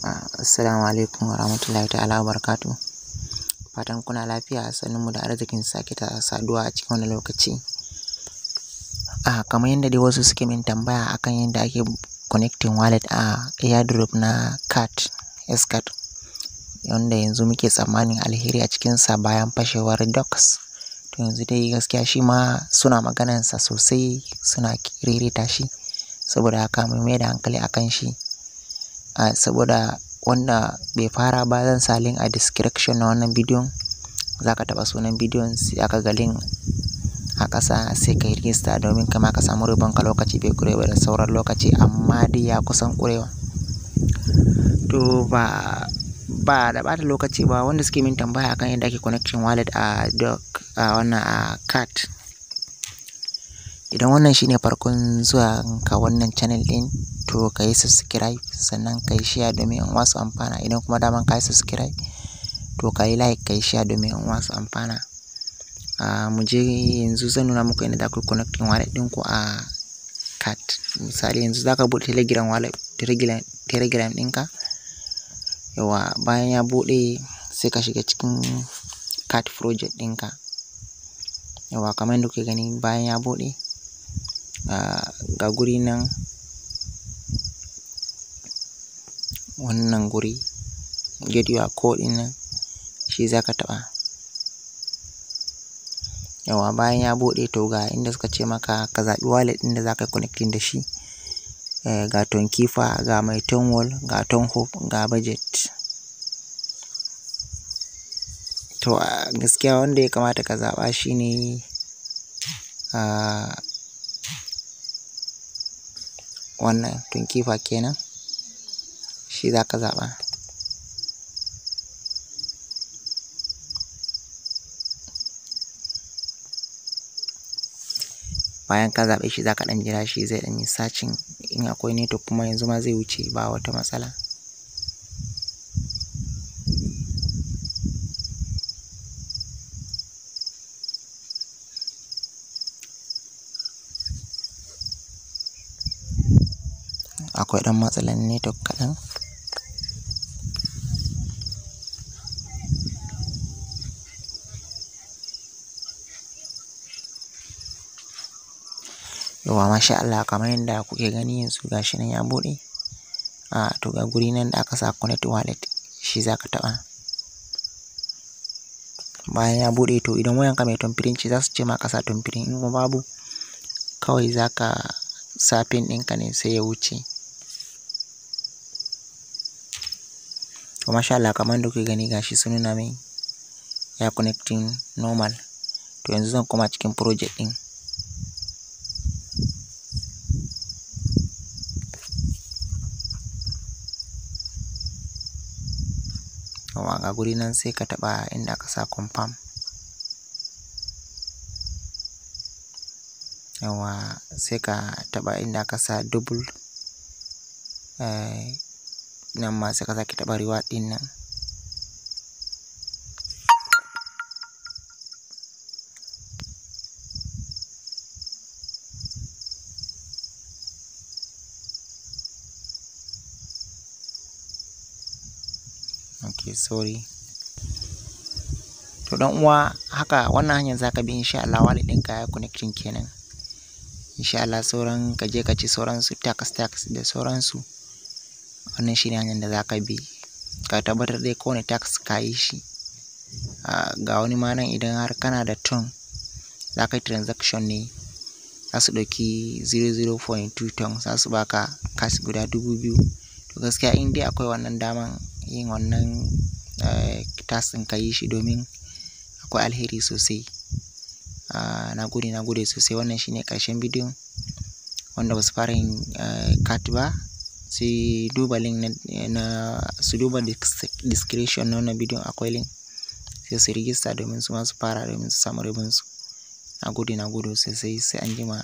Assalamu alaikum warahmatullahi ta'ala wabarakatuh. Fatan kuna lafiya, sannunmu da arzikin sake saduwa a cikin wannan lokaci. Kamar yadda dai wasu suke min tambaya akan yadda ake connecting wallet a airdrop na S-card, wanda yanzu muke tsammanin alheri a cikinsa bayan fashewar docs. To yanzu dai gaskiya shi ma suna maganansa sosai, suna ririta shi, saboda haka mu mai da hankali akan shi. Saboda wanda bai fara ba, zan sa link a description na wannan bidiyon. Za ka taɓa sunan bidiyon sai aka ga link a ƙasa, sai ka yi register domin kama ka samu ribanka lokaci bai ƙure ba da sauran lokaci, amma dai ya kusan ƙurewa. To ba da ɓata lokaci ba, wanda suke min tambaya akan yadda ake connecting wallet a card. Idan wannan shine farkon zuwa ka wannan channel ɗin, to ka yi subscribe, sannan ka yi share domin in wasu amfana. Idan kuma daman ka yi subscribe, to ka yi like, ka yi share domin in wasu amfana. Mu je yanzu zan nuna muku yadda za ku connecting wallet ɗinku a card. Misali yanzu za ka buɗe telegram ɗinka. Yawa, bayan ya buɗe sai ka shiga cikin card project ɗinka. Yawa, kamar yadda kuke gani bayan ya buɗe, ga guri nan, wannan guri get your code ɗin nan, shi za ka taɓa. Yawa, bayan ya buɗe to ga inda suka ce maka ka zaɓi wallet ɗin da za ka yi connecting da shi. Ga Tonkeeper, ga MyTonWall, ga Tonhope, ga budget. To gaskiya wanda ya kamata ka zaɓa shine wannan Tonkeeper kenan, shi za ka zaɓa. Bayan ka zaɓe shi za ka ɗan jira shi zai ɗan yi searching, in akwai network kuma yanzu ma zai wuce ba wata matsala. Akwai ɗan matsalan network kaɗan. Yawa, masha Allah, kamar yadda kuke gani yanzu gashi nan ya buɗe. To ga guri nan da aka sa connect wallet, shi za ka taɓa. Bayan ya buɗe, to idan wayanka mai tomfirin ce za su ce ma ka sa tomfirin, in kuma babu, kawai za ka sa pin ɗinka ne sai ya wuce. To masha Allah, kamar yadda kuke gani gashi sun nuna min ya connecting normal. To yanzu zan koma cikin project ɗin. Yawa, ga guri nan sai ka taɓa inda aka sa confirm. Yawa, sai ka taɓa inda aka sa double. Nan ma sai ka sake taɓa reward ɗin nan. Okay, sorry. To dan uwa, haka wannan hanyar za ka bi, insha Allah wallet ɗinka ya connecting kenan. Insha Allah sauran ka je ka ci sauransu tax da sauransu. Wannan shine hanyar da za ka bi ka tabbatar dai kowane tax ka yi shi. Ga wani ma nan, idan har kana da ton za ka yi transaction ne, za su ɗauki 0.2 ton, za su baka cash guda 2000. To gaskiya in dai akwai wannan daman yin wannan tax ɗin, ka yi shi domin akwai alheri sosai. Na gode sosai. Wannan shine ƙarshen bidiyon. Wanda ba su fara yin card ba, sai duba link su duba description na wannan bidiyon, akwai link, sai su register domin su ma su fara, domin su samu ribansu. Na gode sosai, sai anjima.